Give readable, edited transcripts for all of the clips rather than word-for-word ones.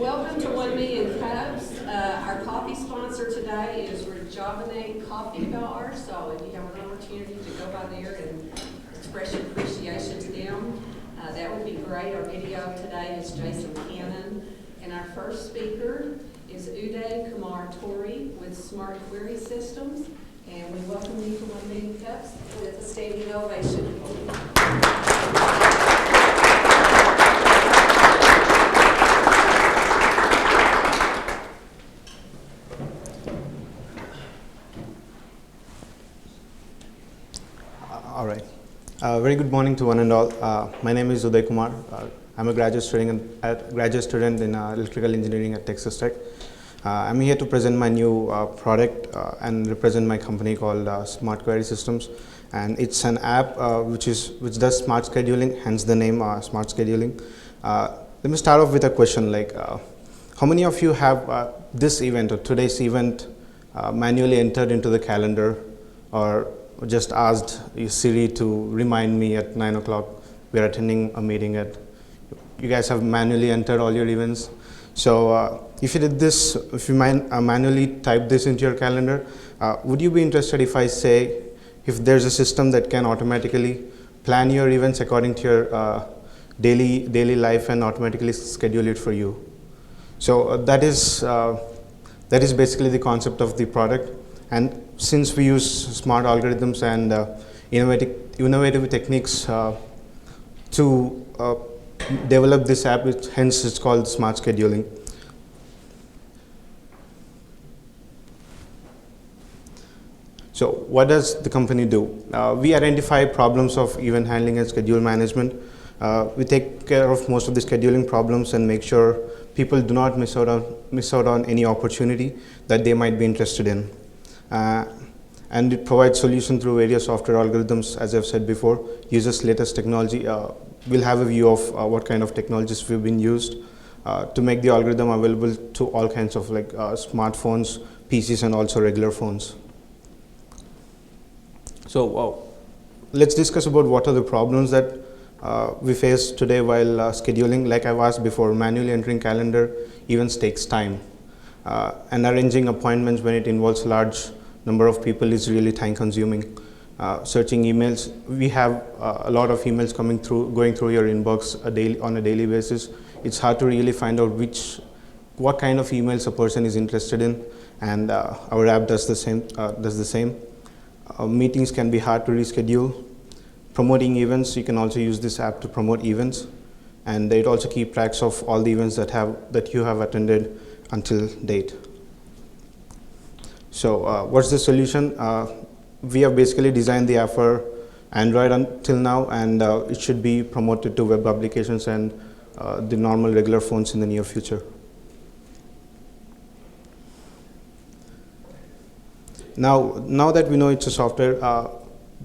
Welcome to 1Me and Cups. Our coffee sponsor today is Rejuvenate Coffee Bar. So if you have an opportunity to go by there and express your appreciation to them, that would be great. Our video today is Jason Cannon. And our first speaker is Uday Kumar Tori with Smart Query Systems. And we welcome you to 1Me and Cups with a standing ovation. All right. Very good morning to one and all. My name is Uday Kumar. I'm a graduate student in electrical engineering at Texas Tech. I'm here to present my new product and represent my company called Smart Query Systems. And it's an app which does smart scheduling, hence the name Smart Scheduling. Let me start off with a question like, how many of you have this event or today's event manually entered into the calendar, or just asked Siri to remind me at 9 o'clock we're attending a meeting at, you guys have manually entered all your events. So if you did this, if you manually type this into your calendar, would you be interested if I say, if there's a system that can automatically plan your events according to your daily life and automatically schedule it for you? So that is basically the concept of the product. And since we use smart algorithms and innovative techniques to develop this app, hence it's called Smart Scheduling. So what does the company do? We identify problems of event handling and schedule management. We take care of most of the scheduling problems and make sure people do not miss out on any opportunity that they might be interested in. And it provides solution through various software algorithms, as I've said before, uses latest technology. We'll have a view of what kind of technologies we've been used to make the algorithm available to all kinds of like smartphones, PCs, and also regular phones. So let's discuss about what are the problems that we face today while scheduling. Like I've asked before, manually entering calendar events takes time. And arranging appointments when it involves a large number of people is really time consuming. Searching emails, we have a lot of emails going through your inbox on a daily basis. It's hard to really find out what kind of emails a person is interested in, and our app does the same. Meetings can be hard to reschedule. Promoting events, you can also use this app to promote events, and it also keeps tracks of all the events that you have attended until date. So what's the solution? We have basically designed the app for Android until now, and it should be promoted to web applications and the normal regular phones in the near future. Now that we know it's a software,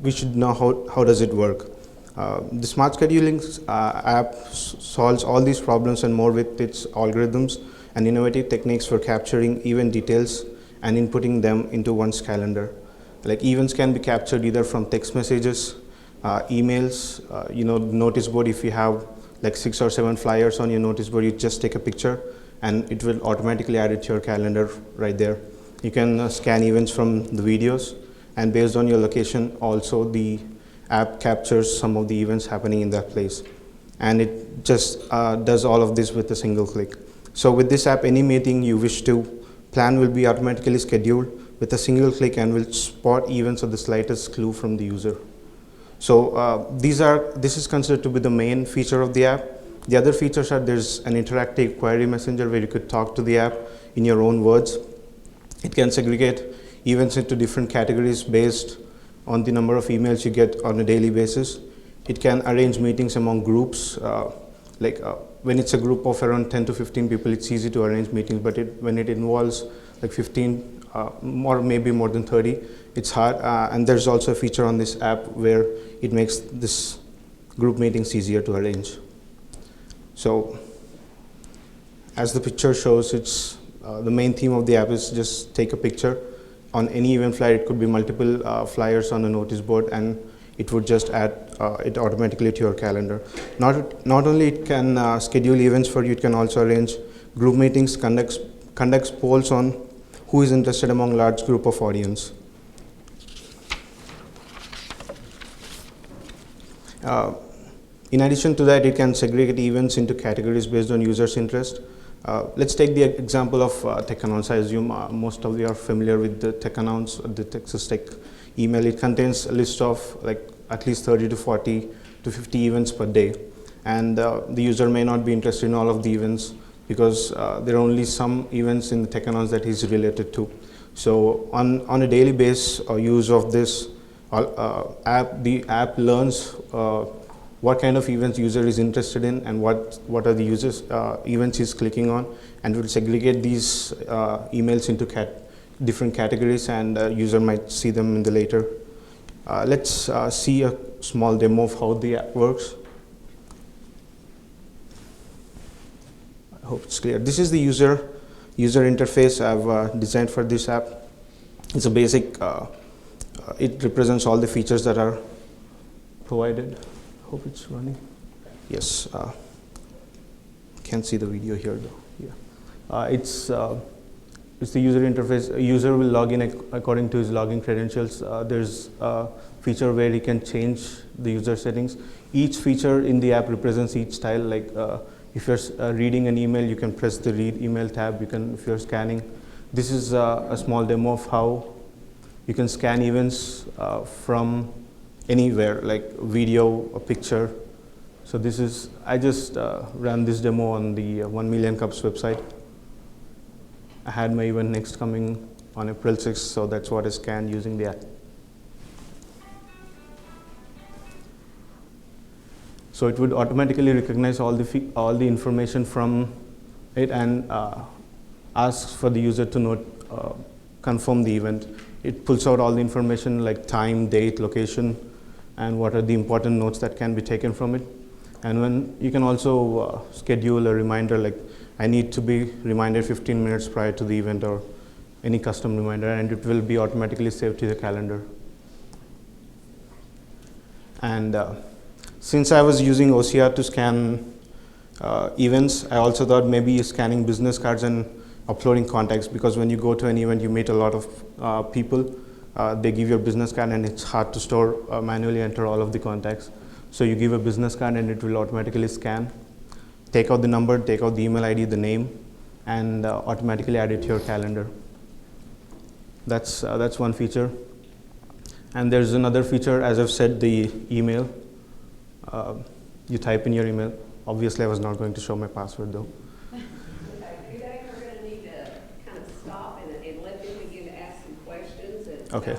we should know how does it work. The Smart Scheduling app solves all these problems and more with its algorithms and innovative techniques for capturing event details and inputting them into one's calendar. Like events can be captured either from text messages, emails, notice board. If you have like 6 or 7 flyers on your notice board, you just take a picture and it will automatically add it to your calendar right there. You can scan events from the videos, and based on your location also the app captures some of the events happening in that place. And it just does all of this with a single click. So with this app, any meeting you wish to plan will be automatically scheduled with a single click and will spot events of the slightest clue from the user. So this is considered to be the main feature of the app. The other features are there's an interactive query messenger where you could talk to the app in your own words. It can segregate events into different categories based on the number of emails you get on a daily basis. It can arrange meetings among groups. When it's a group of around 10 to 15 people, it's easy to arrange meetings, but when it involves like 15 or maybe more than 30, it's hard. And there's also a feature on this app where it makes this group meetings easier to arrange. So as the picture shows, it's the main theme of the app is just take a picture on any event flyer. It could be multiple flyers on a notice board, and it would just add it automatically to your calendar. Not only it can schedule events for you, it can also arrange group meetings, conducts polls on who is interested among large group of audience. In addition to that, it can segregate events into categories based on users' interest. Let's take the example of tech announce. I assume most of you are familiar with the tech announce, the Texas Tech email. It contains a list of like at least 30 to 40 to 50 events per day. And the user may not be interested in all of the events because there are only some events in the tech announce that he's related to. So on a daily basis, use of this app, the app learns what kind of events user is interested in and what are the users events he's clicking on, and will segregate these emails into different categories, and user might see them in the later. Let's see a small demo of how the app works. I hope it's clear. This is the user interface I've designed for this app. It's a basic, it represents all the features that are provided. Hope it's running. Yes, can't see the video here though. Yeah, it's the user interface. A user will log in according to his login credentials. There's a feature where he can change the user settings. Each feature in the app represents each style. Like if you're reading an email, you can press the read email tab. If you're scanning, this is a small demo of how you can scan events from anywhere, like video, a picture. So this is, I just ran this demo on the 1 Million Cups website. I had my event next coming on April 6th, so that's what I scanned using the app. So it would automatically recognize all the information from it and asks for the user to confirm the event. It pulls out all the information like time, date, location, and what are the important notes that can be taken from it. And when you can also schedule a reminder, like I need to be reminded 15 minutes prior to the event, or any custom reminder, and it will be automatically saved to the calendar. And since I was using OCR to scan events, I also thought maybe scanning business cards and uploading contacts, because when you go to an event, you meet a lot of people. They give you a business card and it's hard to store, manually enter all of the contacts. So you give a business card and it will automatically scan, take out the number, take out the email ID, the name, and automatically add it to your calendar. That's one feature. And there's another feature, as I've said, the email. You type in your email. Obviously, I was not going to show my password though. Uday, we're going to need to kind of stop and let them begin to ask some questions about your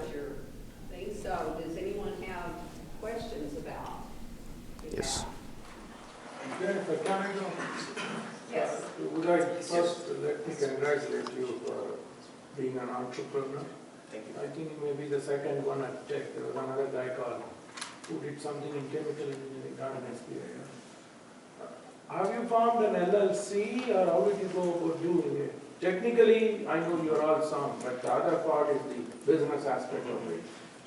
thing. So does anyone have questions about the Yes. app? Yes. Uday, first let me congratulate you for being an entrepreneur. Thank you. I think maybe the second one at Tech, there was another guy called who did something in chemical engineering, not an SBA. Have you formed an LLC, or how did you go about doing it? Technically, I know you're all sound, but the other part is the business aspect of it.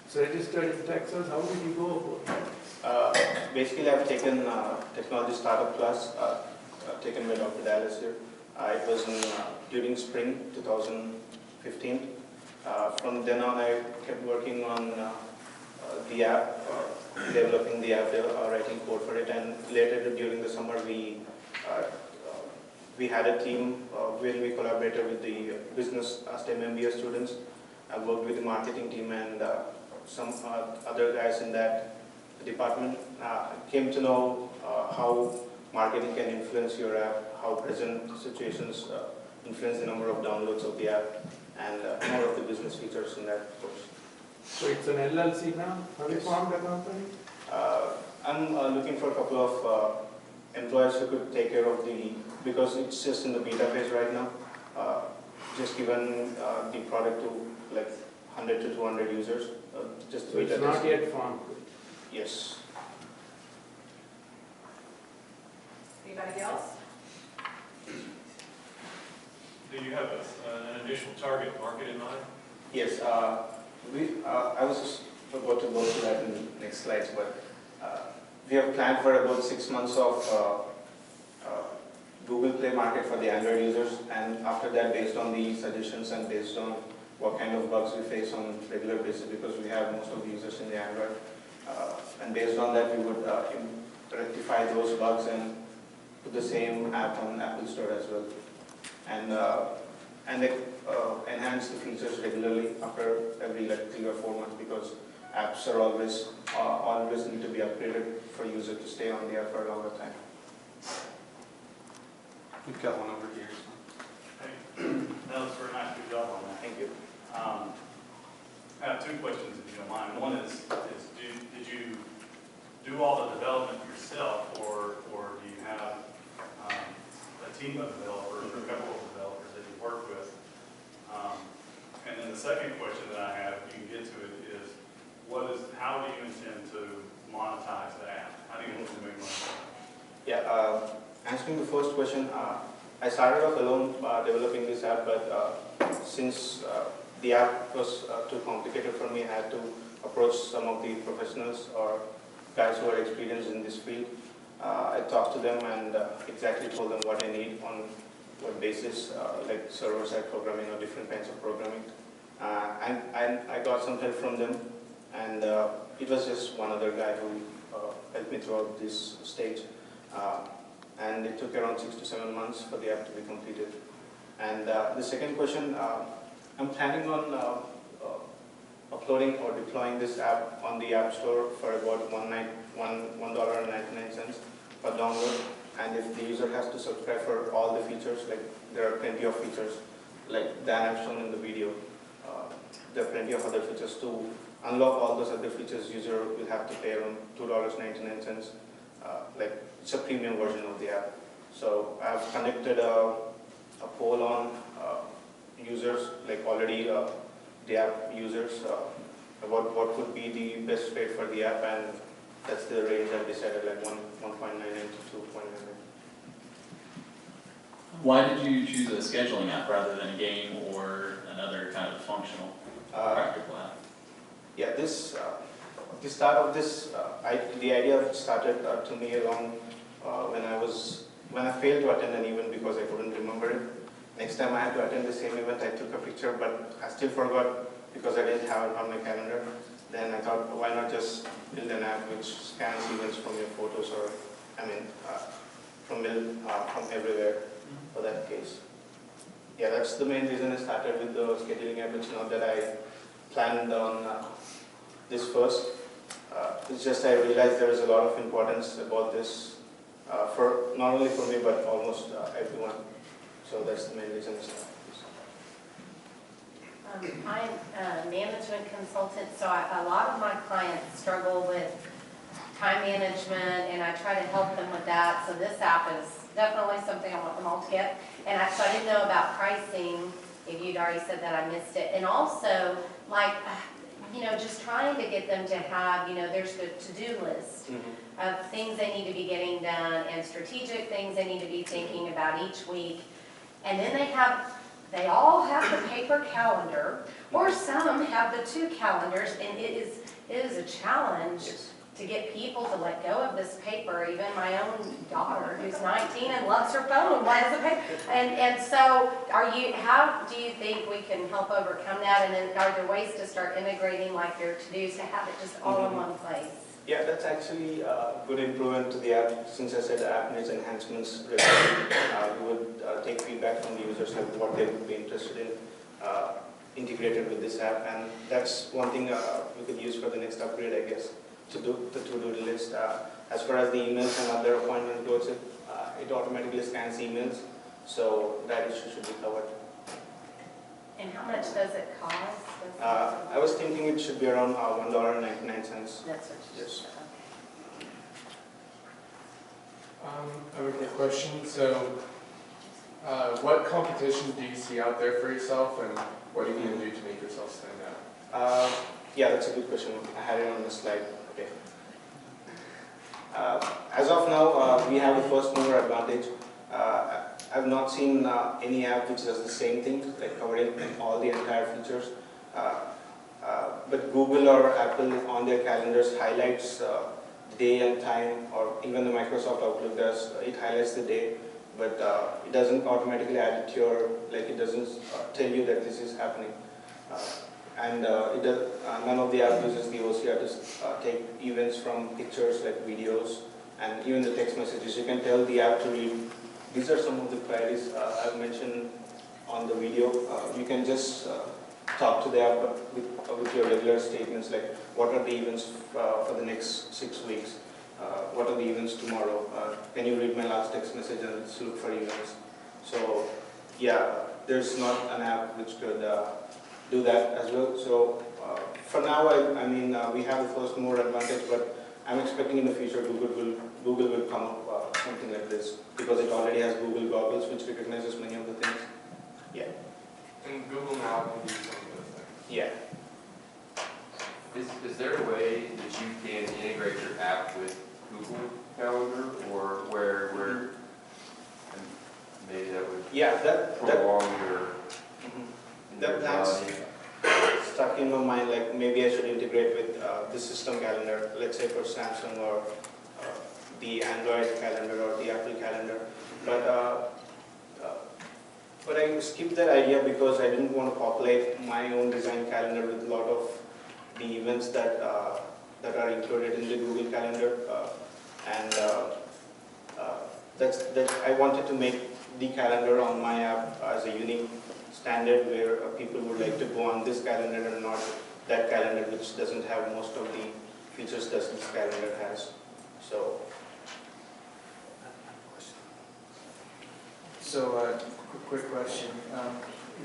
It's registered in Texas. How did you go about it? Basically, I've taken technology startup class, taken by Dr. Dallas here. It was during spring 2015. From then on, I kept working on the app, developing the app, writing code for it, and later during the summer we had a team where we collaborated with the business STEM MBA students. I worked with the marketing team and some other guys in that department. Came to know how marketing can influence your app, how present situations influence the number of downloads of the app, and more of the business features in that course. So it's an LLC now? Have you formed a company? I'm looking for a couple of employees who could take care of because it's just in the beta phase right now. Just given the product to like 100 to 200 users. Just So it's not yet formed? Yes. Anybody else? Do you have an initial target market in mind? Yes. I was just about to go through that in the next slides, but we have planned for about 6 months of Google Play market for the Android users, and after that, based on the suggestions and based on what kind of bugs we face on regular basis, because we have most of the users in the Android, and based on that, we would rectify those bugs and put the same app on Apple Store as well, and enhance the features regularly after every like 3 or 4 months, because apps are always need to be upgraded for user to stay on the app for a longer time. We've got one over here. Hey, that was very nice, good job on that. Thank you. I have 2 questions, if you don't mind. One is did you do all the development yourself, or do you have a team of developers or a couple of developers that you work with? And then the second question that I have, if you can get to it, is how do you intend to monetize the app? How do you intend to make money? Yeah, answering the first question, I started off alone developing this app, but since the app was too complicated for me, I had to approach some of the professionals or guys who are experienced in this field. I talked to them and exactly told them what I need on what basis, like server-side programming or different kinds of programming. And I got some help from them, and it was just one other guy who helped me throughout this stage. And it took around 6 to 7 months for the app to be completed. And the second question, I'm planning on uploading or deploying this app on the App Store for about $1.99 per download. And if the user has to subscribe for all the features, like there are plenty of features, like Dan have shown in the video, there are plenty of other features. To unlock all those other features, user will have to pay around $2.99. Like it's a premium version of the app. So I've conducted a poll on users, like already the app users, about what would be the best rate for the app, and that's the range I've decided, like 1.99 to 2.99. Why did you choose a scheduling app rather than a game or another kind of functional, practical app? Yeah, the start of this, the idea started to me along when I failed to attend an event because I couldn't remember it. Next time I had to attend the same event, I took a picture, but I still forgot because I didn't have it on my calendar. Then I thought, why not just build an app which scans events from your photos, or from everywhere for that case. Yeah, that's the main reason I started with the scheduling app. It's not that I planned on this first. It's just I realized there is a lot of importance about this, for not only for me but almost everyone. So that's the main reason I started this. I'm a management consultant, so a lot of my clients struggle with time management, and I try to help them with that. So this app is definitely something I want them all to get. And so I didn't know about pricing. If you'd already said that, I missed it. And also, like, just trying to get them to have, there's the to-do list of things they need to be getting done and strategic things they need to be thinking about each week. And then they all have the paper calendar, or some have the 2 calendars, and it is a challenge to get people to let go of this paper. Even my own daughter, who's 19 and loves her phone, loves the paper. And so, how do you think we can help overcome that? And then are there ways to start integrating like your to-dos to have it just all in one place? Yeah, that's actually a good improvement to the app. Since I said the app needs enhancements regularly, we would take feedback from the users like what they would be interested in integrated with this app, and that's one thing we could use for the next upgrade, I guess, to do the to-do list. As far as the emails and other appointment goes, it automatically scans emails, so that issue should be covered. And how much does it cost? I was thinking it should be around $1.99. That's what you Yes. I have a quick question. So, what competition do you see out there for yourself, and what are you going to do to make yourself stand out? Yeah, that's a good question. I had it on the slide. Okay. As of now, we have the first mover advantage. I've not seen any app which does the same thing, like covering all the entire features. But Google or Apple on their calendars highlights day and time, or even the Microsoft Outlook does. It highlights the day but it doesn't automatically add it to your, like it doesn't tell you that this is happening. None of the app uses the OCR to take events from pictures like videos and even the text messages. You can tell the app to read. These are some of the queries I've mentioned on the video. You can just talk to the app with your regular statements like what are the events for the next 6 weeks? What are the events tomorrow? Can you read my last text message and let's look for events? So yeah, there's not an app which could do that as well. So for now, we have the first mover advantage, but I'm expecting in the future Google will come up something like this because it already has Google Goggles, which recognizes many of the things. Yeah. And Google Now can do some of those things. Yeah. Is there a way that you can integrate your app with Google Calendar, or where and maybe that would prolong your that's stuck in my mind, like maybe I should integrate with the system calendar, let's say for Samsung or the Android calendar or the Apple calendar. But I skipped that idea because I didn't want to populate my own design calendar with a lot of the events that are included in the Google Calendar. I wanted to make the calendar on my app as a unique standard where people would like to go on this calendar and not that calendar which doesn't have most of the features that this calendar has. So, quick question.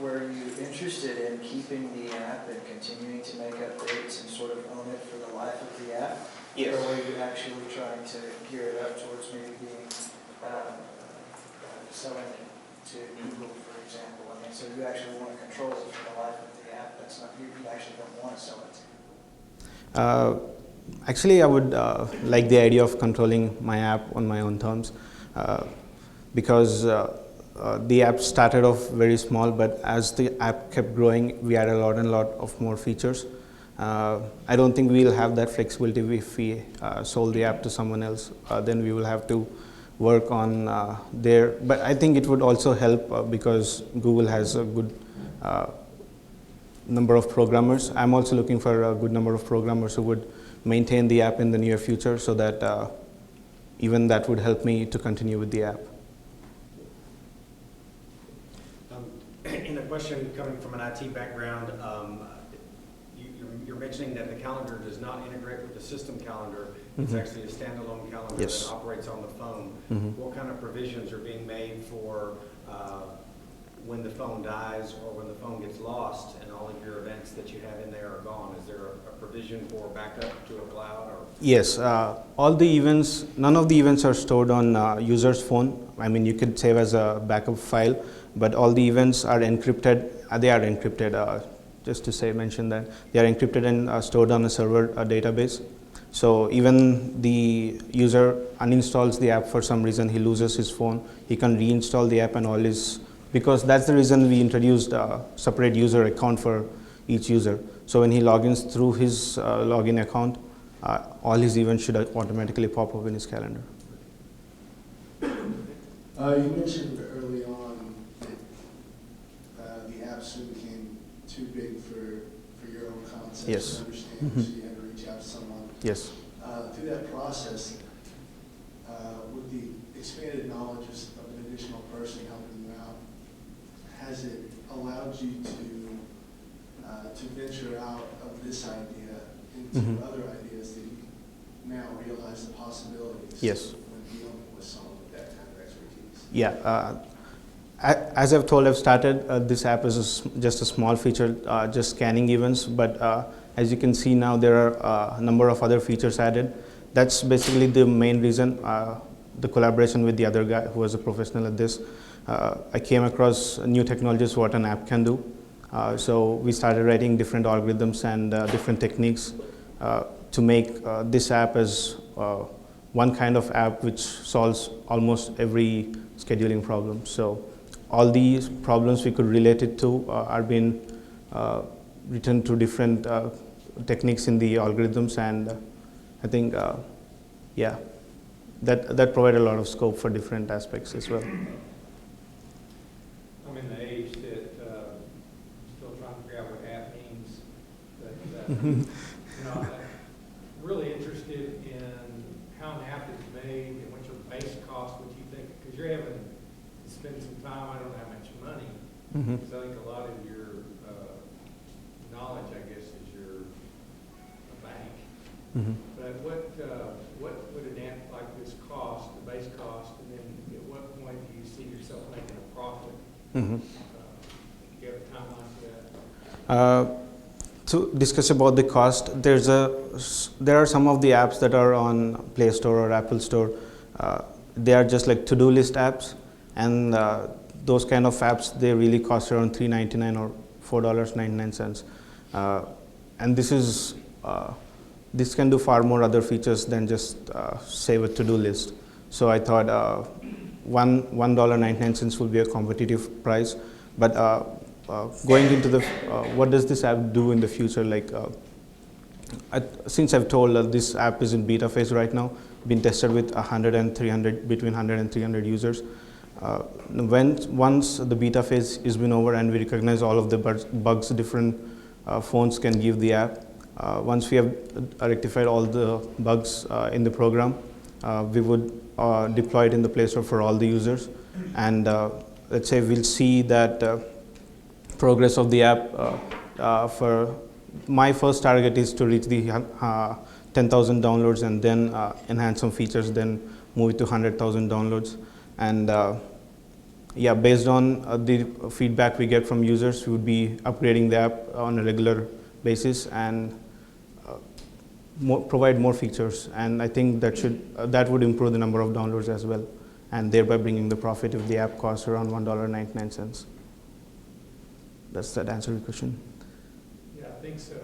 Were you interested in keeping the app and continuing to make updates and sort of own it for the life of the app? Yes. Or were you actually trying to gear it up towards maybe being selling it to Google, for example? I mean, so you actually want to control it for the life of the app. That's not, you actually don't want to sell it. Actually, I would like the idea of controlling my app on my own terms because the app started off very small, but as the app kept growing, we added a lot of more features. I don't think we'll have that flexibility if we sold the app to someone else. Then we will have to work on there. But I think it would also help because Google has a good number of programmers. I'm also looking for a good number of programmers who would maintain the app in the near future so that even that would help me to continue with the app. In a question coming from an IT background, you're mentioning that the calendar does not integrate with the system calendar. It's actually a standalone calendar that operates on the phone. What kind of provisions are being made for when the phone dies or when the phone gets lost and all of your events that you have in there are gone? Is there a provision for backup to a cloud? Or? Yes, all the events, none of the events are stored on user's phone. I mean, you could save as a backup file, but all the events are encrypted. They are encrypted, just to mention that. They are encrypted and stored on a server database. So even the user uninstalls the app for some reason, he loses his phone, he can reinstall the app and all his, because that's the reason we introduced a separate user account for each user. So when he logins through his login account, all his events should automatically pop up in his calendar. You mentioned early on that the app soon became too big for your own concepts Yes. to understand, so you had to reach out to someone. Yes. Through that process, with the expanded knowledge of an additional person helping you out, has it allowed you to venture out of this idea into other ideas that you now realize the possibilities Yes. when dealing with someone with that kind of expertise? Yeah. As I've told, I've started this app as just a small feature, just scanning events, but as you can see now, there are a number of other features added. That's basically the main reason, the collaboration with the other guy who was a professional at this. I came across new technologies, what an app can do. So we started writing different algorithms and different techniques to make this app as one kind of app which solves almost every scheduling problem. So all these problems we could relate it to are being written to different techniques in the algorithms, and I think, yeah, that provide a lot of scope for different aspects as well. I'm in the age that still trying to figure out what app means. But, I'm really interested in how an app is made and what your base cost, what you think, because you're having to spend some time, I don't know how much money, because I think a lot of your knowledge, I guess, is your bank. But what would an app like this cost, the base cost, and then at what point do you see yourself making a profit? Do you have a timeline for that? To discuss about the cost, there are some of the apps that are on Play Store or Apple Store. They are just like to-do list apps, and those kind of apps, they really cost around $3.99 or $4.99. And this can do far more other features than just save a to-do list. So I thought $1.99 will be a competitive price. But going into the what does this app do in the future? Like since I've told this app is in beta phase right now, been tested with 100 and 300, between 100 and 300 users. Once the beta phase has been over and we recognize all of the bugs different phones can give the app, once we have rectified all the bugs in the program, we would deploy it in the Play Store for all the users. And let's say we'll see that progress of the app. For my first target is to reach the 10,000 downloads and then enhance some features, then move it to 100,000 downloads. And yeah, based on the feedback we get from users, we would be upgrading the app on a regular basis and provide more features. And I think that would improve the number of downloads as well, and thereby bringing the profit if the app costs around $1.99. Does that answer your question? Yeah, I think so.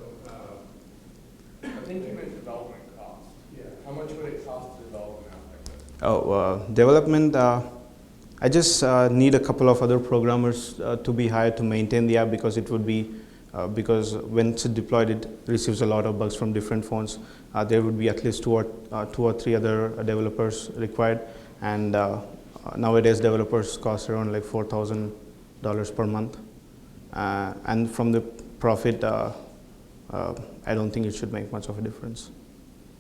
I think you meant development cost. Yeah. How much would it cost to develop an app like this? Oh, development. I just need a couple of other programmers to be hired to maintain the app, because it would be because when it's deployed, it receives a lot of bugs from different phones. There would be at least two or three other developers required, and nowadays developers cost around like $4,000 per month. And from the profit, I don't think it should make much of a difference.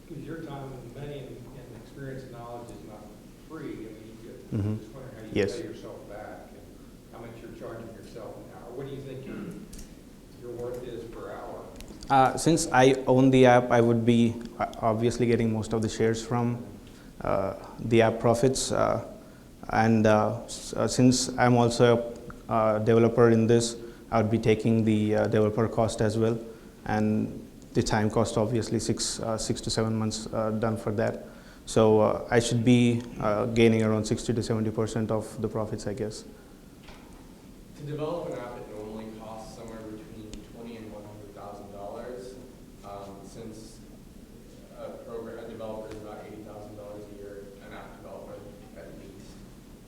Because your time and money and experience and knowledge is not free. I mean, you just wonder how you Yes. pay yourself back and how much you're charging yourself an hour. What do you think your worth is per hour? Since I own the app, I would be obviously getting most of the shares from the app profits. And since I'm also a developer in this, I would be taking the developer cost as well, and the time cost obviously 6 to 7 months done for that. So I should be gaining around 60 to 70% of the profits, I guess. To develop an app, it normally costs somewhere between $20,000 and $100,000. Since a developer is about $80,000 a year, an app developer at least.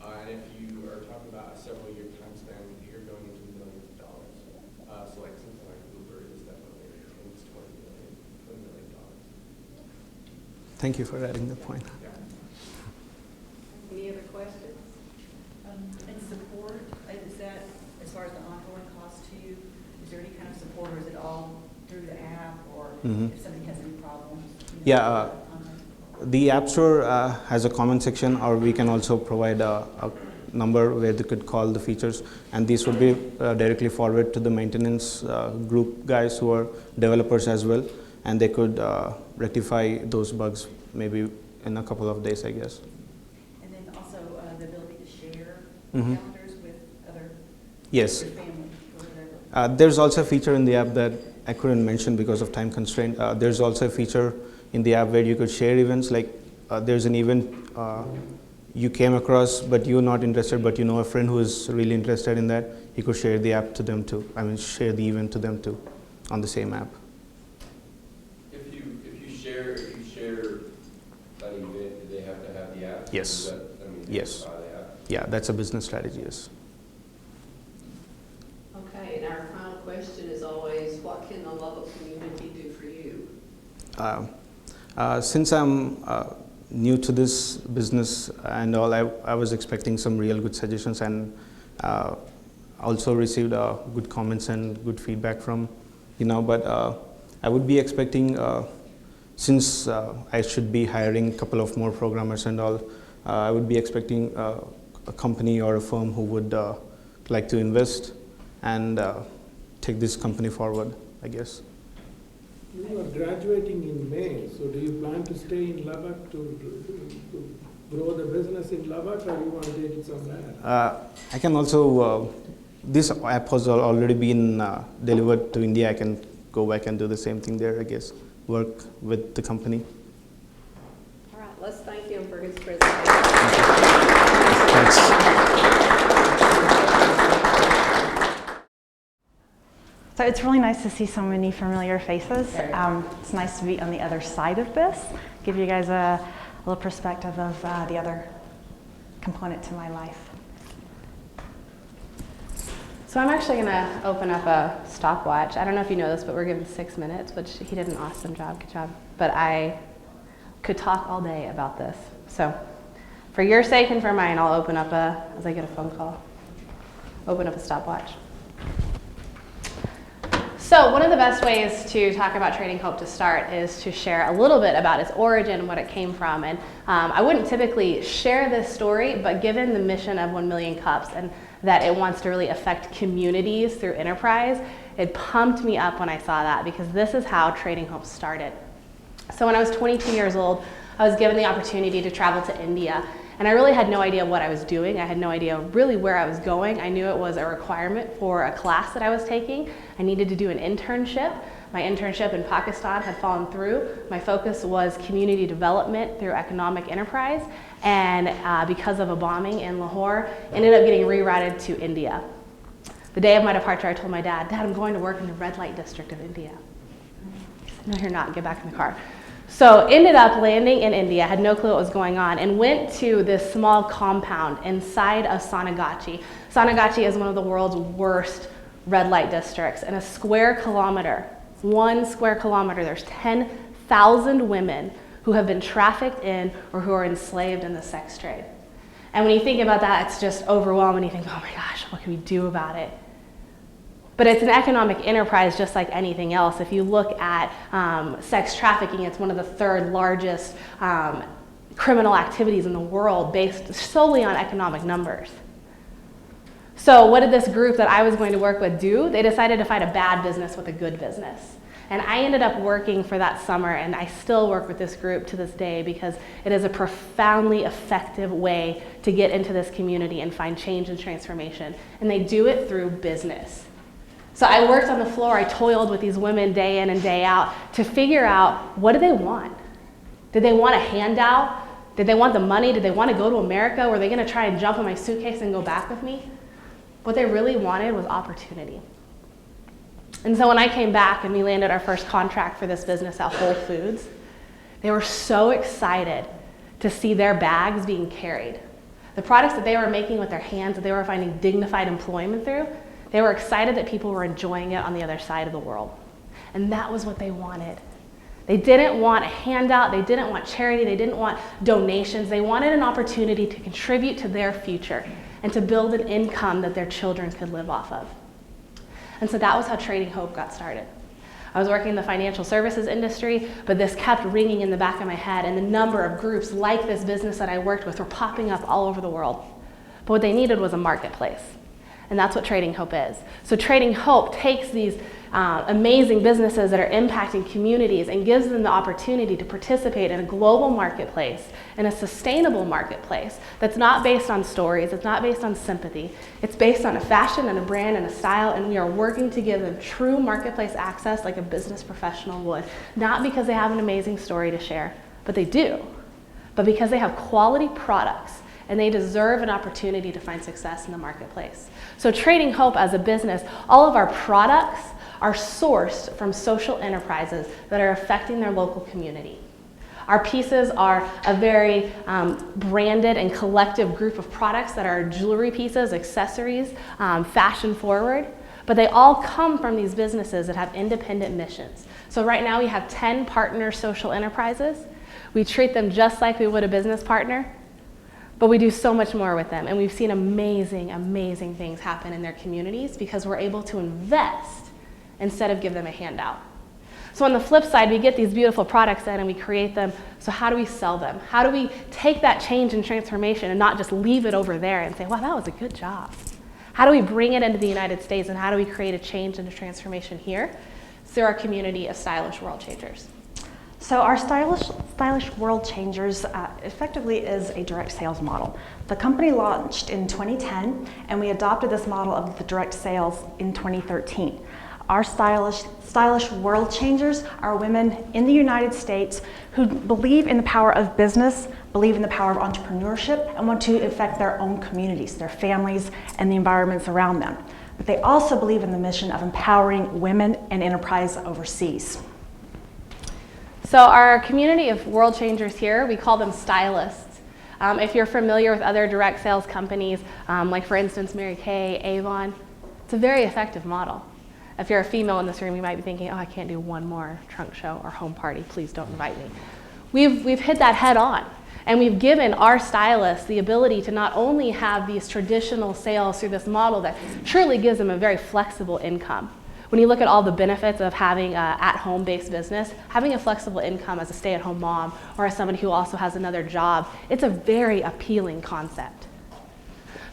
And if you are talking about a several-year time span, you're going into millions of dollars. So like something like Uber is definitely $20 million. Thank you for adding that point. Yeah. Any other questions? And support, is that, as far as the ongoing cost to you, is there any kind of support, or is it all through the app, or if somebody has any problems? Yeah, the App Store has a comment section, or we can also provide a number where they could call the features, and these would be directly forwarded to the maintenance group guys who are developers as well, and they could rectify those bugs maybe in a couple of days, I guess. And then also the ability to share calendars with other Yes. your family or whatever. There's also a feature in the app that I couldn't mention because of time constraint. There's also a feature in the app where you could share events, like there's an event you came across but you're not interested, but you know a friend who is really interested in that, you could share the app to them too. I mean, share the event to them too on the same app. If you share that event, do they have to have the app? Yes. Yes. Buy the app? Yeah, that's a business strategy, yes. Okay, and our final question is always, what can the local community do for you? Since I'm new to this business and all, I was expecting some real good suggestions, and also received good comments and good feedback from, but I would be expecting, since I should be hiring a couple of more programmers and all, I would be expecting a company or a firm who would like to invest and take this company forward, I guess. You are graduating in May, so do you plan to stay in Lubbock to grow the business in Lubbock, or you want to take it somewhere? I can also, this app has already been delivered to India. I can go back and do the same thing there, I guess, work with the company. All right, let's thank him for his presentation. Thanks. So it's really nice to see so many familiar faces. It's nice to be on the other side of this, give you guys a little perspective of the other component to my life. So I'm actually going to open up a stopwatch. I don't know if you know this, but we're given 6 minutes, which he did an awesome job, good job. But I could talk all day about this. So for your sake and for mine, I'll open up as I get a phone call, open up a stopwatch. So one of the best ways to talk about Trading Hope to start is to share a little bit about its origin and what it came from. And I wouldn't typically share this story, but given the mission of 1 Million Cups and that it wants to really affect communities through enterprise, it pumped me up when I saw that, because this is how Trading Hope started. So when I was 22 years old, I was given the opportunity to travel to India. And I really had no idea what I was doing. I had no idea really where I was going. I knew it was a requirement for a class that I was taking. I needed to do an internship. My internship in Pakistan had fallen through. My focus was community development through economic enterprise. And because of a bombing in Lahore, ended up getting rerouted to India. The day of my departure, I told my dad, "Dad, I'm going to work in the red light district of India." He said, "No, you're not. Get back in the car." So ended up landing in India, had no clue what was going on, and went to this small compound inside of Sanagachi. Sanagachi is one of the world's worst red light districts. In a square kilometer, 1 square kilometer, there's 10,000 women who have been trafficked in or who are enslaved in the sex trade. And when you think about that, it's just overwhelming. You think, oh my gosh, what can we do about it? But it's an economic enterprise just like anything else. If you look at sex trafficking, it's one of the 3rd largest criminal activities in the world based solely on economic numbers. So what did this group that I was going to work with do? They decided to fight a bad business with a good business. And I ended up working for that summer, and I still work with this group to this day because it is a profoundly effective way to get into this community and find change and transformation. And they do it through business. So I worked on the floor, I toiled with these women day in and day out to figure out, what do they want? Did they want a handout? Did they want the money? Did they want to go to America? Were they going to try and jump in my suitcase and go back with me? What they really wanted was opportunity. And so when I came back and we landed our first contract for this business at Whole Foods, they were so excited to see their bags being carried. The products that they were making with their hands, that they were finding dignified employment through, they were excited that people were enjoying it on the other side of the world. And that was what they wanted. They didn't want a handout, they didn't want charity, they didn't want donations. They wanted an opportunity to contribute to their future and to build an income that their children could live off of. And so that was how Trading Hope got started. I was working in the financial services industry, but this kept ringing in the back of my head, and the number of groups like this business that I worked with were popping up all over the world. But what they needed was a marketplace. And that's what Trading Hope is. So Trading Hope takes these amazing businesses that are impacting communities and gives them the opportunity to participate in a global marketplace, in a sustainable marketplace that's not based on stories, it's not based on sympathy, it's based on a fashion and a brand and a style, and we are working to give them true marketplace access like a business professional would. Not because they have an amazing story to share, but they do, but because they have quality products and they deserve an opportunity to find success in the marketplace. So Trading Hope as a business, all of our products are sourced from social enterprises that are affecting their local community. Our pieces are a very branded and collective group of products that are jewelry pieces, accessories, fashion forward, but they all come from these businesses that have independent missions. So right now we have 10 partner social enterprises. We treat them just like we would a business partner, but we do so much more with them. And we've seen amazing, amazing things happen in their communities because we're able to invest instead of give them a handout. So on the flip side, we get these beautiful products in and we create them. So how do we sell them? How do we take that change and transformation and not just leave it over there and say, wow, that was a good job? How do we bring it into the United States, and how do we create a change and a transformation here through our community of stylish world changers? So our stylish world changers effectively is a direct sales model. The company launched in 2010, and we adopted this model of the direct sales in 2013. Our stylish world changers are women in the United States who believe in the power of business, believe in the power of entrepreneurship, and want to affect their own communities, their families, and the environments around them. But they also believe in the mission of empowering women and enterprise overseas. So our community of world changers here, we call them stylists. If you're familiar with other direct sales companies, like for instance, Mary Kay, Avon, it's a very effective model. If you're a female in this room, you might be thinking, oh, I can't do one more trunk show or home party, please don't invite me. We've hit that head on, and we've given our stylists the ability to not only have these traditional sales through this model that truly gives them a very flexible income. When you look at all the benefits of having an at-home based business, having a flexible income as a stay-at-home mom or as somebody who also has another job, it's a very appealing concept.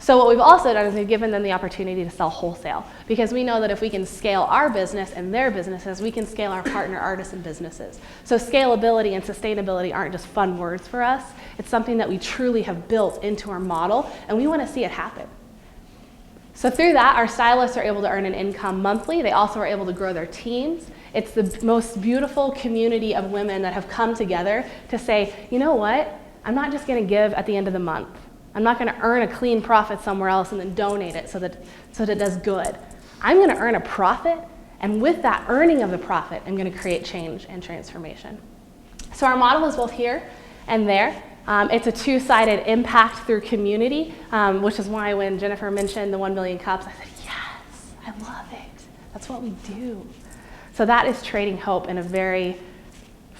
So what we've also done is we've given them the opportunity to sell wholesale, because we know that if we can scale our business and their businesses, we can scale our partner artisan businesses. So scalability and sustainability aren't just fun words for us. It's something that we truly have built into our model, and we want to see it happen. So through that, our stylists are able to earn an income monthly. They also are able to grow their teams. It's the most beautiful community of women that have come together to say, you know what? I'm not just going to give at the end of the month. I'm not going to earn a clean profit somewhere else and then donate it so that it does good. I'm going to earn a profit, and with that earning of the profit, I'm going to create change and transformation. So our model is both here and there. It's a two-sided impact through community, which is why when Jennifer mentioned the 1 million cups, I said, yes, I love it. That's what we do. So that is trading hope in a very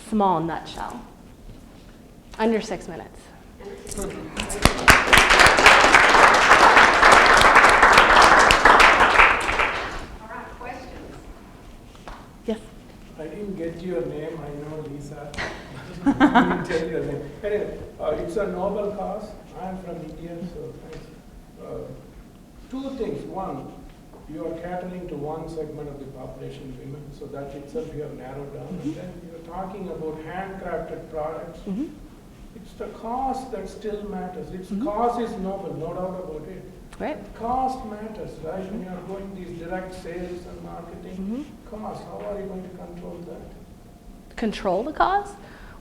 small nutshell. Under 6 minutes. All right, questions? Yes. I didn't get your name, I know Lisa. I didn't tell your name. Anyway, it's a noble cause. I'm from India, so thanks. Two things. One, you are catering to one segment of the population, women, so that itself you have narrowed down. And then you're talking about handcrafted products. It's the cost that still matters. Its cost is noble, no doubt about it. Right. Cost matters, right? When you are going these direct sales and marketing, cost, how are you going to control that? Control the cost?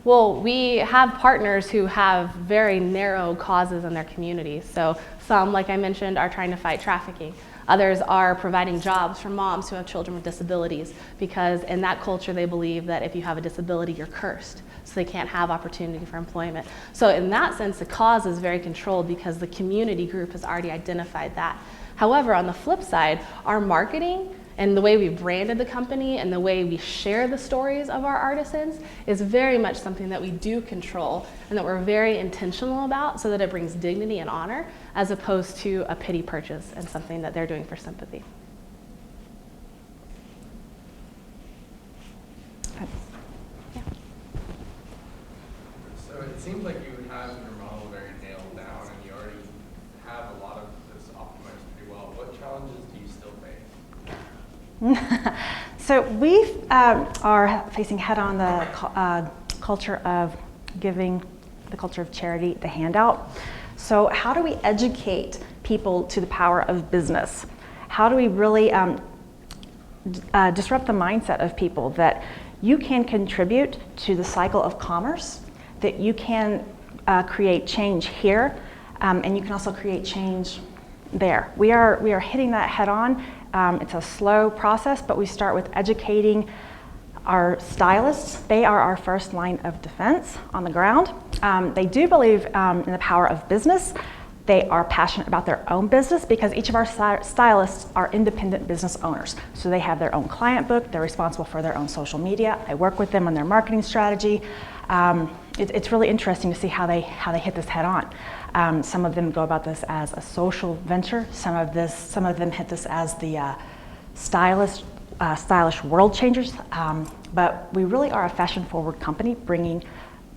Well, we have partners who have very narrow causes in their communities. So some, like I mentioned, are trying to fight trafficking. Others are providing jobs for moms who have children with disabilities, because in that culture they believe that if you have a disability, you're cursed. So they can't have opportunity for employment. So in that sense, the cause is very controlled because the community group has already identified that. However, on the flip side, our marketing and the way we branded the company and the way we share the stories of our artisans is very much something that we do control and that we're very intentional about, so that it brings dignity and honor as opposed to a pity purchase and something that they're doing for sympathy. Yeah. So it seems like you have your model very nailed down and you already have a lot of this optimized pretty well. What challenges do you still face? So we are facing head-on the culture of giving, the culture of charity, the handout. So how do we educate people to the power of business? How do we really disrupt the mindset of people that you can contribute to the cycle of commerce, that you can create change here, and you can also create change there. We are hitting that head on. It's a slow process, but we start with educating our stylists. They are our first line of defense on the ground. They do believe in the power of business, They are passionate about their own business because each of our stylists are independent business owners. So they have their own client book, they're responsible for their own social media. I work with them on their marketing strategy. It's really interesting to see how they hit this head on. Some of them go about this as a social venture. Some of them hit this as the stylish world changers. But we really are a fashion-forward company bringing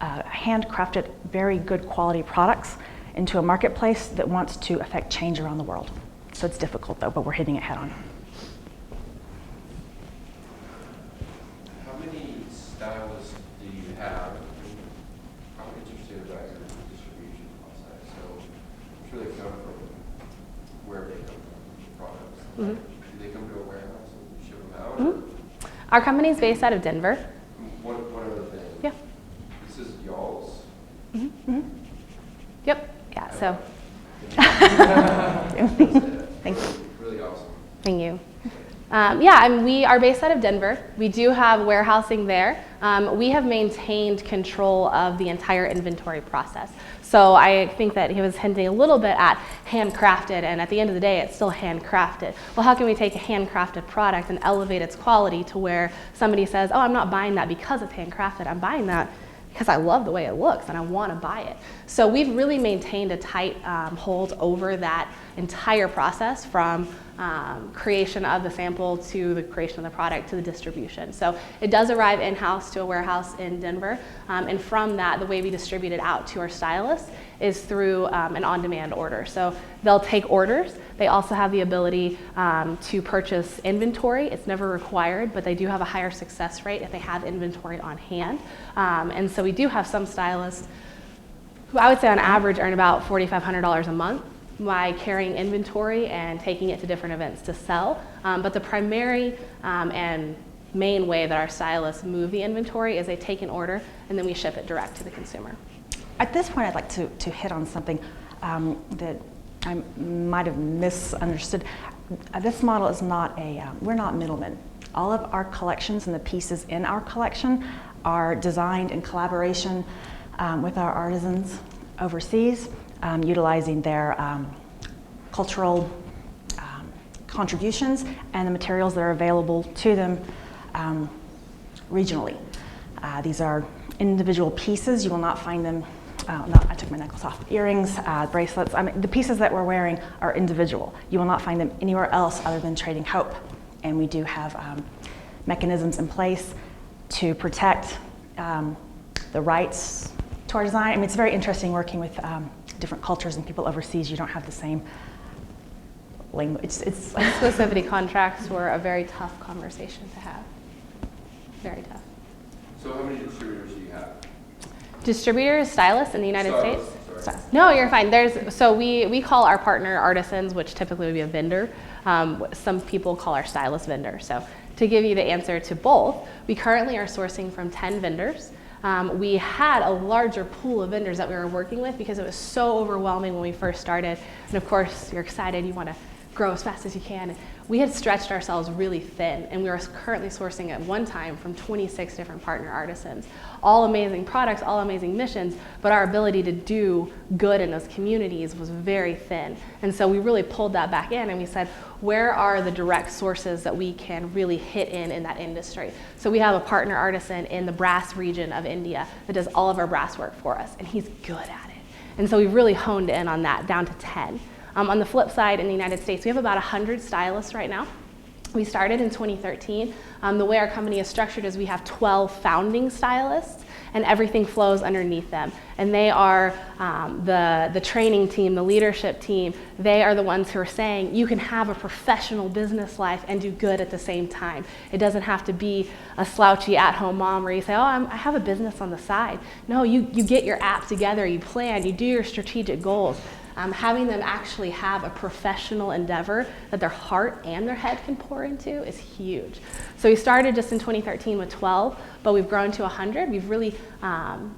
handcrafted, very good quality products into a marketplace that wants to affect change around the world. So it's difficult though, but we're hitting it head on. How many stylists do you have? I'm interested about your distribution process. So I'm sure they come from where they come from, products. Mm-hmm. Do they come to a warehouse and ship them out? Mm-hmm. Our company is based out of Denver. One other thing. Yeah. This is y'all's. Mm-hmm. Mm-hmm. Yep. Yeah. So. Thank you. Really awesome. Thank you. Yeah, and we are based out of Denver. We do have warehousing there. We have maintained control of the entire inventory process. So I think that he was hinting a little bit at handcrafted, and at the end of the day, it's still handcrafted. Well, how can we take a handcrafted product and elevate its quality to where somebody says, oh, I'm not buying that because it's handcrafted. I'm buying that because I love the way it looks and I want to buy it. So we've really maintained a tight hold over that entire process from creation of the sample to the creation of the product to the distribution. So it does arrive in-house to a warehouse in Denver, and from that, the way we distribute it out to our stylists is through an on-demand order. So they'll take orders. They also have the ability to purchase inventory. It's never required, but they do have a higher success rate if they have inventory on hand. And so we do have some stylists who I would say on average earn about $4,500 a month by carrying inventory and taking it to different events to sell. But the primary and main way that our stylists move the inventory is they take an order and then we ship it direct to the consumer. At this point, I'd like to hit on something that I might have misunderstood. This model is not we're not middlemen. All of our collections and the pieces in our collection are designed in collaboration with our artisans overseas, utilizing their cultural contributions and the materials that are available to them regionally. These are individual pieces. You will not find them, I took my necklace off, earrings, bracelets. I mean, the pieces that we're wearing are individual. You will not find them anywhere else other than Trading Hope. And we do have mechanisms in place to protect the rights to our design. I mean, it's very interesting working with different cultures and people overseas. You don't have the same language. Exclusivity contracts were a very tough conversation to have. Very tough. So how many distributors do you have? Distributors, stylists in the United Stylists, States? sorry. No, you're fine. So we call our partner artisans, which typically would be a vendor. Some people call our stylist vendors. So to give you the answer to both, we currently are sourcing from 10 vendors. We had a larger pool of vendors that we were working with because it was so overwhelming when we first started. And of course, you're excited, you want to grow as fast as you can. And we had stretched ourselves really thin, and we were currently sourcing at one time from 26 different partner artisans. All amazing products, all amazing missions, but our ability to do good in those communities was very thin. And so we really pulled that back in and we said, where are the direct sources that we can really hit in that industry? So we have a partner artisan in the brass region of India that does all of our brass work for us, and he's good at it. And so we really honed in on that, down to 10. On the flip side, in the United States, we have about 100 stylists right now. We started in 2013. The way our company is structured is we have 12 founding stylists, and everything flows underneath them. And they are the training team, the leadership team. They are the ones who are saying, you can have a professional business life and do good at the same time. It doesn't have to be a slouchy at-home mom where you say, oh, I have a business on the side. No, you get your app together, you plan, you do your strategic goals. Having them actually have a professional endeavor that their heart and their head can pour into is huge. So we started just in 2013 with 12, but we've grown to 100. We've really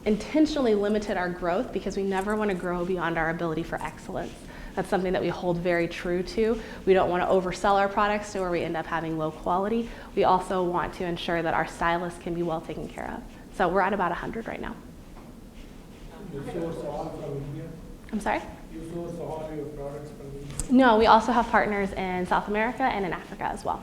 intentionally limited our growth because we never want to grow beyond our ability for excellence. That's something that we hold very true to. We don't want to oversell our products to where we end up having low quality. We also want to ensure that our stylists can be well taken care of. So we're at about 100 right now. You source all from India? I'm sorry? You source all your products from these? No, we also have partners in South America and in Africa as well.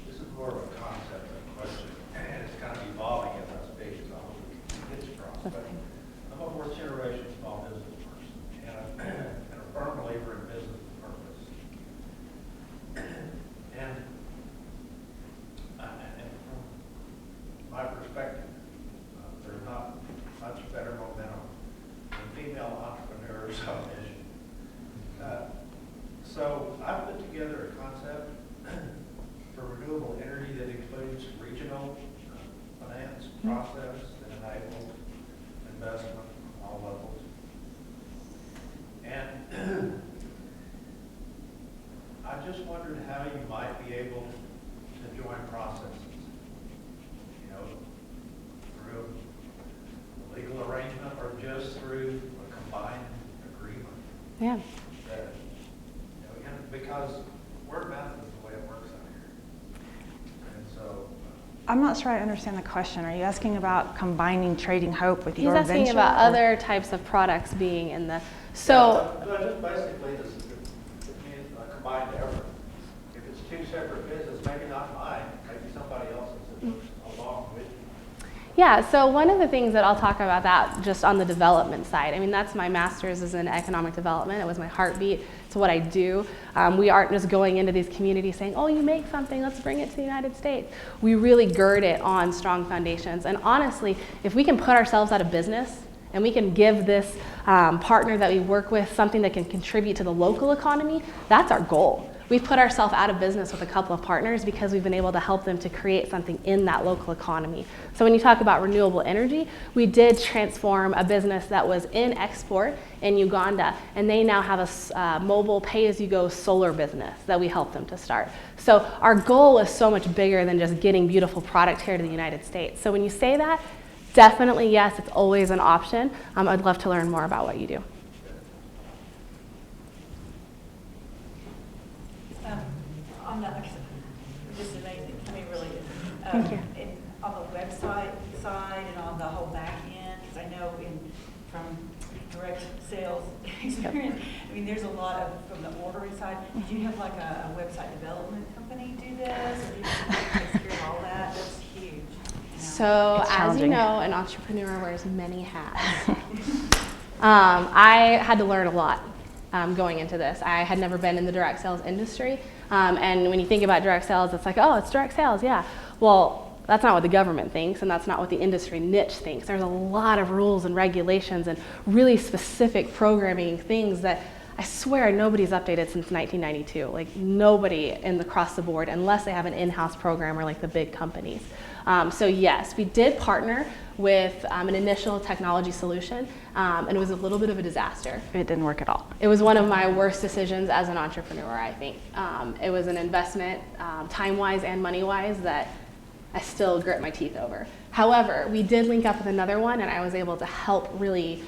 This is more of a concept than a question, and it's kind of evolving as I speak, so I hope it gets across. But I'm a fourth generation small business person, and a firm believer in business purpose. And from my perspective, there's not much better momentum than female entrepreneurs on mission. So I put together a concept for renewable energy that includes regional finance process that enables investment on all levels. And I just wondered how you might be able to join processes, you know, through a legal arrangement or just through a combined agreement. Yeah. That, you know, because word mouth is the way it works out here. And so I'm not sure I understand the question. Are you asking about combining Trading Hope with your venture? He's asking about other types of products being in the, so. Yeah, just basically this means a combined effort. If it's two separate businesses, maybe not mine, maybe somebody else's that works along with you. Yeah, so one of the things that I'll talk about that just on the development side, I mean, that's my master's is in economic development. It was my heartbeat. It's what I do. We aren't just going into these communities saying, oh, you make something, let's bring it to the United States. We really gird it on strong foundations. And honestly, if we can put ourselves out of business and we can give this partner that we work with something that can contribute to the local economy, that's our goal. We've put ourselves out of business with a couple of partners because we've been able to help them to create something in that local economy. So when you talk about renewable energy, we did transform a business that was in export in Uganda, and they now have a mobile pay-as-you-go solar business that we helped them to start. So our goal is so much bigger than just getting beautiful product here to the United States. So when you say that, definitely yes, it's always an option. I'd love to learn more about what you do. Just amazing, I mean, really. Thank you. And on the website side and on the whole back end, because I know from direct sales experience, I mean, there's a lot of, from the ordering side, did you have like a website development company do this? Or did you take care of all that? That's huge. You know? So as you know, an entrepreneur wears many hats. I had to learn a lot going into this. I had never been in the direct sales industry. And when you think about direct sales, it's like, oh, it's direct sales, yeah. Well, that's not what the government thinks, and that's not what the industry niche thinks. There's a lot of rules and regulations and really specific programming things that I swear nobody's updated since 1992. Like nobody across the board, unless they have an in-house programmer like the big companies. So yes, we did partner with an initial technology solution, and it was a little bit of a disaster. It didn't work at all. It was one of my worst decisions as an entrepreneur, I think. It was an investment, time-wise and money-wise, that I still grit my teeth over. However, we did link up with another one, and I was able to help really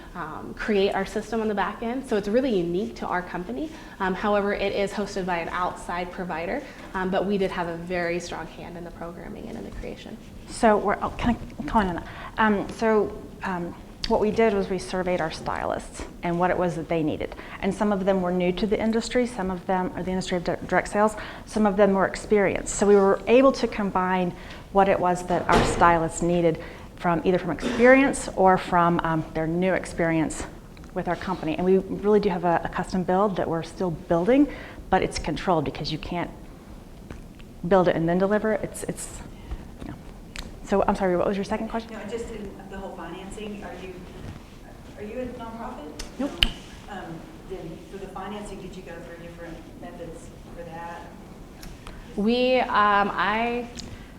create our system on the back end. So it's really unique to our company. However, it is hosted by an outside provider, but we did have a very strong hand in the programming and in the creation. So can I comment on that? What we did was we surveyed our stylists and what it was that they needed. And some of them were new to the industry, some of them are the industry of direct sales, some of them were experienced. So we were able to combine what it was that our stylists needed either from experience or from their new experience with our company. And we really do have a custom build that we're still building, but it's controlled because you can't build it and then deliver it. It's you know. So I'm sorry, what was your second question? No, just in the whole financing, are you a nonprofit? Nope. Then for the financing, did you go through different methods for that? I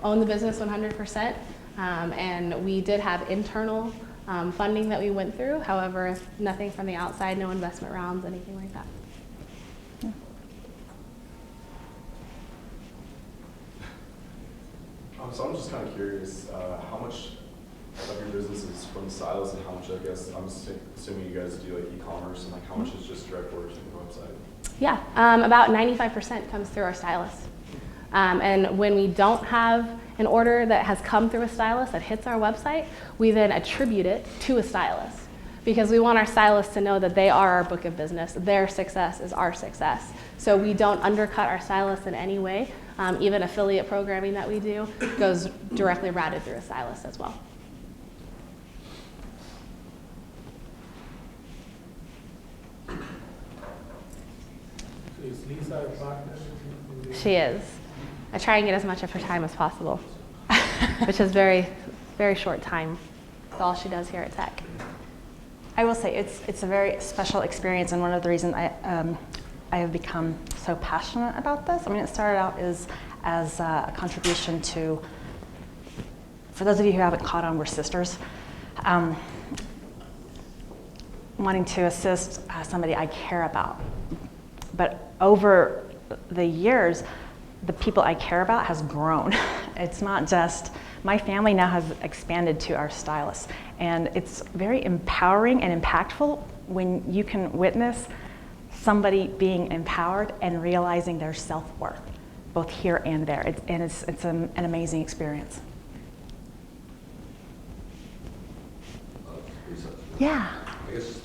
own the business 100%, and we did have internal funding that we went through. However, nothing from the outside, no investment rounds, anything like that. So I'm just kind of curious, how much of your business is from stylists and how much, I guess, I'm assuming you guys do like e-commerce, and like how much is just direct orders from the website? Yeah, about 95% comes through our stylists. And when we don't have an order that has come through a stylist that hits our website, we then attribute it to a stylist. because we want our stylists to know that they are our book of business. Their success is our success. So we don't undercut our stylists in any way. Even affiliate programming that we do goes directly routed through a stylist as well. So is Lisa a partner? She is. I try and get as much of her time as possible, which is very, very short time. That's all she does here at Tech. I will say it's a very special experience, and one of the reasons I have become so passionate about this. I mean, it started out as a contribution to, for those of you who haven't caught on, we're sisters, wanting to assist somebody I care about. But over the years, the people I care about has grown. It's not just, my family now has expanded to our stylists. And it's very empowering and impactful when you can witness somebody being empowered and realizing their self-worth, both here and there. It's an amazing experience. Yeah. I guess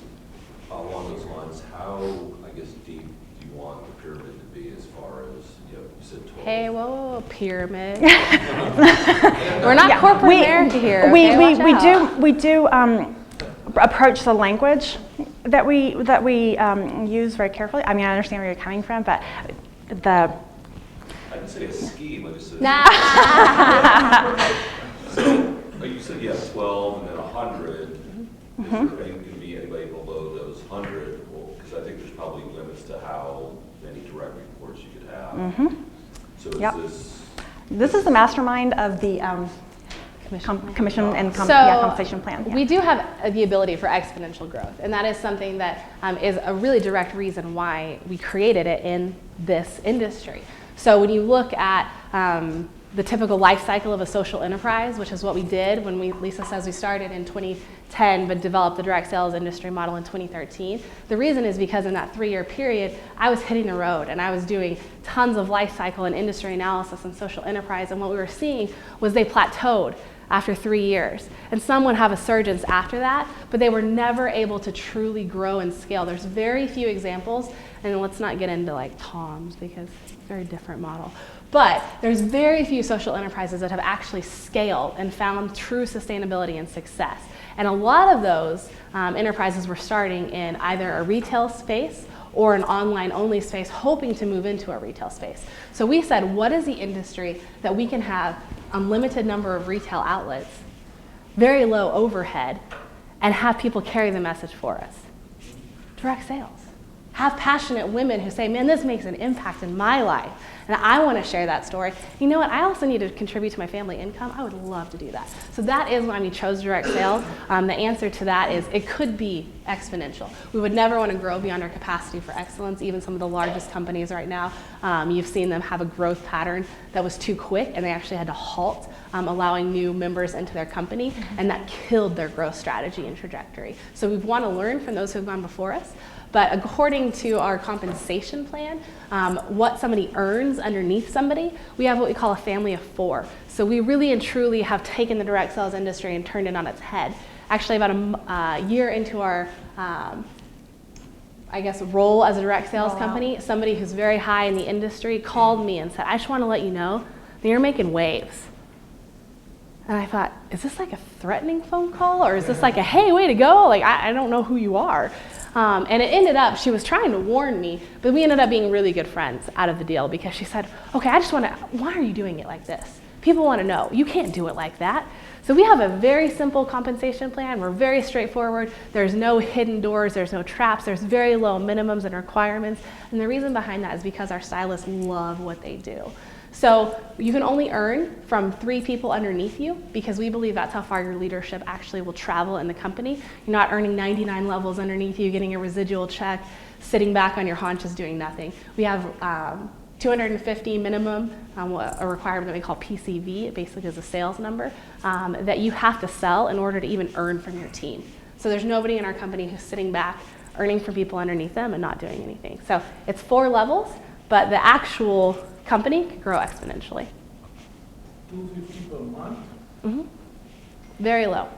along those lines, how, I guess, deep do you want the pyramid to be as far as, you said 12? Hey, whoa, pyramid. We're not corporate America here. We do approach the language that we use very carefully. I mean, I understand where you're coming from, but the. I didn't say a scheme, I just said. So, like you said, 12 and then 100. Is there going to be anybody below those 100? Because I think there's probably limits to how many direct reports you could have. So is this is the mastermind of the commission and compensation plan. Yeah. We do have the ability for exponential growth, and that is something that is a really direct reason why we created it in this industry. So when you look at the typical life cycle of a social enterprise, which is what we did when Lisa says we started in 2010 but developed the direct sales industry model in 2013. The reason is because in that 3-year period, I was hitting the road and I was doing tons of life cycle and industry analysis and social enterprise, and what we were seeing was they plateaued after 3 years. And some would have a surgence after that, but they were never able to truly grow and scale. There's very few examples, and let's not get into like Tom's because it's a very different model. But there's very few social enterprises that have actually scaled and found true sustainability and success. And a lot of those enterprises were starting in either a retail space or an online-only space, hoping to move into a retail space. So we said, what is the industry that we can have unlimited number of retail outlets, very low overhead, and have people carry the message for us? Direct sales. Have passionate women who say, man, this makes an impact in my life, and I want to share that story. You know what? I also need to contribute to my family income. I would love to do that. So that is why we chose direct sales. The answer to that is it could be exponential. We would never want to grow beyond our capacity for excellence. Even some of the largest companies right now, you've seen them have a growth pattern that was too quick, and they actually had to halt allowing new members into their company, and that killed their growth strategy and trajectory. So we want to learn from those who have gone before us. But according to our compensation plan, what somebody earns underneath somebody, we have what we call a family of 4. So we really and truly have taken the direct sales industry and turned it on its head. Actually, about a year into our, role as a direct sales company, somebody who's very high in the industry called me and said, I just want to let you know that you're making waves. And I thought, is this like a threatening phone call, or is this like a, hey, way to go? Like, I don't know who you are. And it ended up, she was trying to warn me, but we ended up being really good friends out of the deal, because she said, okay, I just want to, why are you doing it like this? People want to know. You can't do it like that. So we have a very simple compensation plan. We're very straightforward. There's no hidden doors. There's no traps. There's very low minimums and requirements. And the reason behind that is because our stylists love what they do. So you can only earn from 3 people underneath you, because we believe that's how far your leadership actually will travel in the company. You're not earning 99 levels underneath you, getting a residual check, sitting back on your haunches doing nothing. We have 250 minimum, a requirement that we call PCV. It basically is a sales number that you have to sell in order to even earn from your team. So there's nobody in our company who's sitting back, earning from people underneath them and not doing anything. So it's 4 levels, but the actual company can grow exponentially. 250 per month? Mm-hmm. Very low.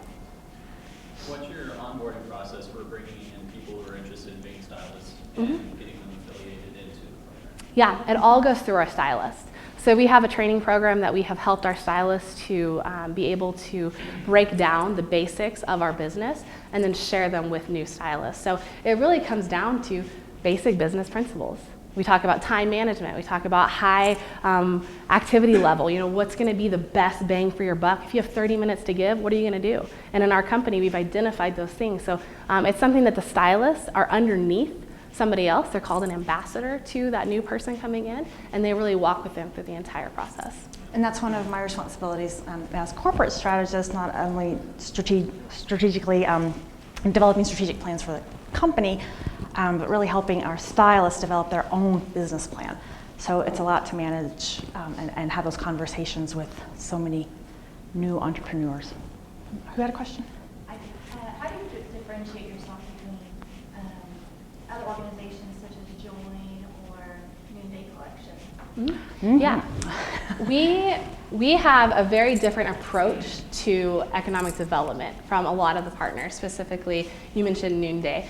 What's your onboarding process for bringing in people who are interested in being stylists and getting them affiliated into the program? Yeah, it all goes through our stylist. So we have a training program that we have helped our stylists to be able to break down the basics of our business and then share them with new stylists. So it really comes down to basic business principles. We talk about time management. We talk about high activity level. You know, what's going to be the best bang for your buck? If you have 30 minutes to give, what are you going to do? And in our company, we've identified those things. So it's something that the stylists are underneath somebody else. They're called an ambassador to that new person coming in, and they really walk with them through the entire process. And that's one of my responsibilities as corporate strategist, not only strategically developing strategic plans for the company, but really helping our stylists develop their own business plan. So it's a lot to manage and have those conversations with so many new entrepreneurs. Who had a question? How do you differentiate yourself between other organizations such as Join or Noonday Collection? Mm-hmm. Yeah, we have a very different approach to economic development from a lot of the partners. Specifically, you mentioned Noonday.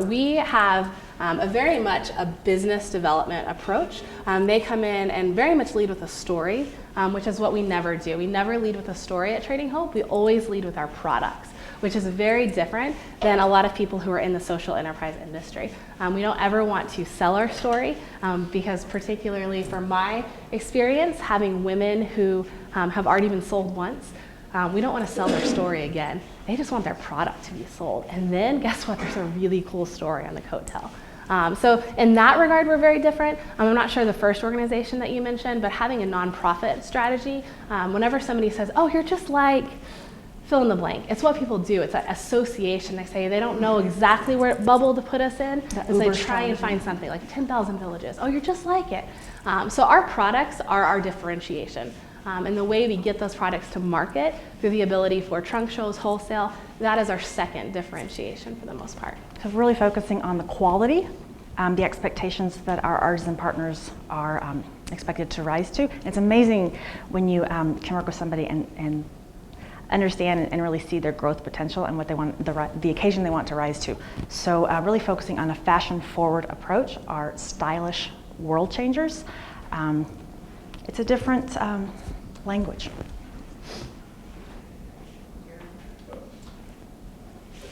We have a very much a business development approach. They come in and very much lead with a story, which is what we never do. We never lead with a story at Trading Hope. We always lead with our products, which is very different than a lot of people who are in the social enterprise industry. We don't ever want to sell our story because particularly from my experience, having women who have already been sold once, we don't want to sell their story again. They just want their product to be sold. And then guess what? There's a really cool story on the coattail. So in that regard, we're very different. I'm not sure the first organization that you mentioned, but having a nonprofit strategy, whenever somebody says, oh, you're just like, fill in the blank. It's what people do. It's an association. They say they don't know exactly where bubble to put us in, so they try and find something like 10,000 villages. Oh, you're just like it. So our products are our differentiation. And the way we get those products to market through the ability for trunk shows, wholesale, that is our second differentiation for the most part. So really focusing on the quality, the expectations that our artisan partners are expected to rise to. It's amazing when you can work with somebody and understand and really see their growth potential and what they want, the occasion they want to rise to. So really focusing on a fashion-forward approach, our stylish world changers. It's a different language.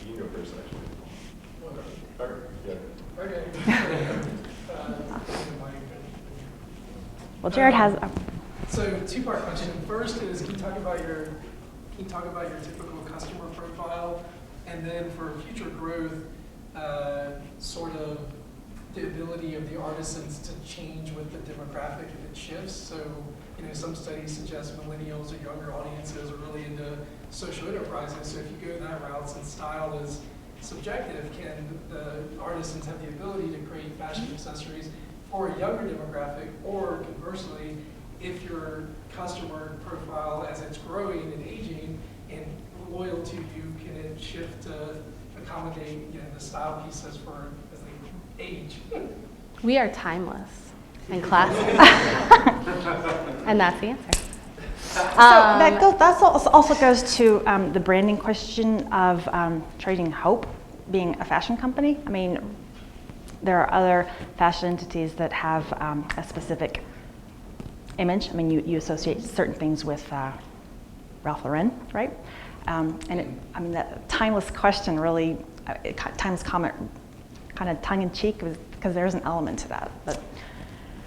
You can go first, actually. Okay. Well, Jared has. So two-part question. First is, can you talk about your typical customer profile, and then for future growth, sort of the ability of the artisans to change with the demographic if it shifts. So, you know, some studies suggest millennials or younger audiences are really into social enterprises. So if you go that route, since style is subjective, can the artisans have the ability to create fashion accessories for a younger demographic, or conversely, if your customer profile, as it's growing and aging and loyal to you, can it shift to accommodate, you know, the style pieces for as they age? We are timeless and classic. And that's the answer. So that also goes to the branding question of Trading Hope being a fashion company. I mean, there are other fashion entities that have a specific image. I mean, you associate certain things with Ralph Lauren, right? That timeless question really, timeless comment, kind of tongue-in-cheek, because there's an element to that. But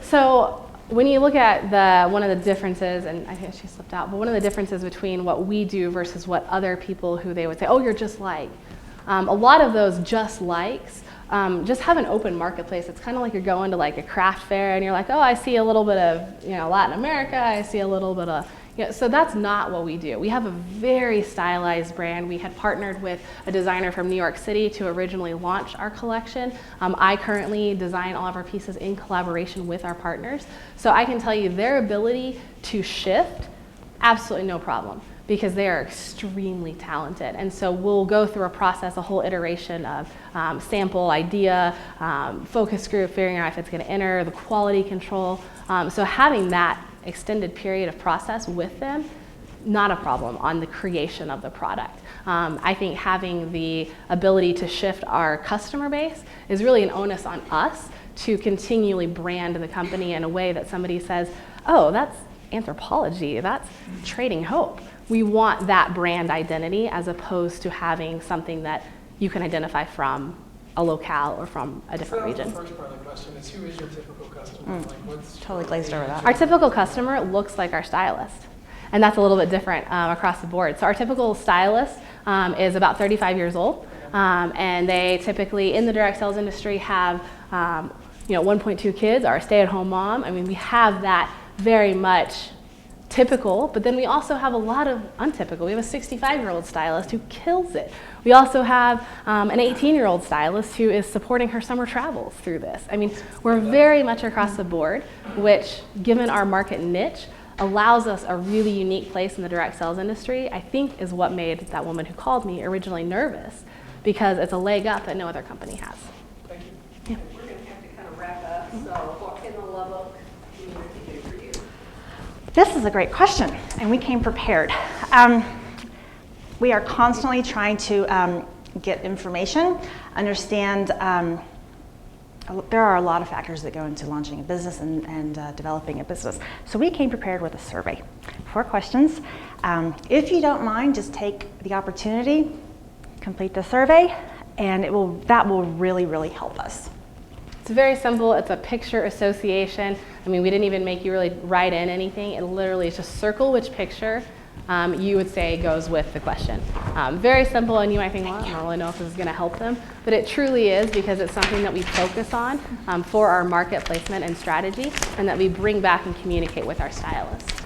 so when you look at one of the differences, and I think she slipped out, but one of the differences between what we do versus what other people who they would say, oh, you're just like, a lot of those just likes just have an open marketplace. It's kind of like you're going to like a craft fair and you're like, oh, I see a little bit of, you know, Latin America, I see a little bit of, you know, so that's not what we do. We have a very stylized brand. We had partnered with a designer from New York City to originally launch our collection. I currently design all of our pieces in collaboration with our partners. So I can tell you their ability to shift, absolutely no problem, because they are extremely talented. And so we'll go through a process, a whole iteration of sample, idea, focus group, figuring out if it's gonna enter, the quality control. So having that extended period of process with them not a problem on the creation of the product. I think having the ability to shift our customer base is really an onus on us to continually brand the company in a way that somebody says, oh, that's Anthropologie, that's Trading Hope. We want that brand identity as opposed to having something that you can identify from a locale or from a different region. The first part of the question is, who is your typical customer? Like, what's Totally glazed over that. Our typical customer looks like our stylist, and that's a little bit different across the board. So our typical stylist is about 35 years old, and they typically, in the direct sales industry, have 1.2 kids, are a stay-at-home mom. I mean, we have that very much typical, but then we also have a lot of untypical. We have a 65-year-old stylist who kills it. We also have an 18-year-old stylist who is supporting her summer travels through this. I mean, we're very much across the board, which, given our market niche, allows us a really unique place in the direct sales industry, I think is what made that woman who called me originally nervous, because it's a leg up that no other company has. Thank you. Yeah. We're going to have to kind of wrap up, so what can the Lubbock community do for you? This is a great question, and we came prepared. We are constantly trying to get information, understand. There are a lot of factors that go into launching a business and developing a business. So we came prepared with a survey. 4 questions. If you don't mind, just take the opportunity, complete the survey, and that will really, really help us. It's very simple. It's a picture association. I mean, we didn't even make you really write in anything. It literally is just circle which picture you would say goes with the question. Very simple, and you might think, well, I don't really know if this is going to help them, but it truly is, because it's something that we focus on for our market placement and strategy, and that we bring back and communicate with our stylists.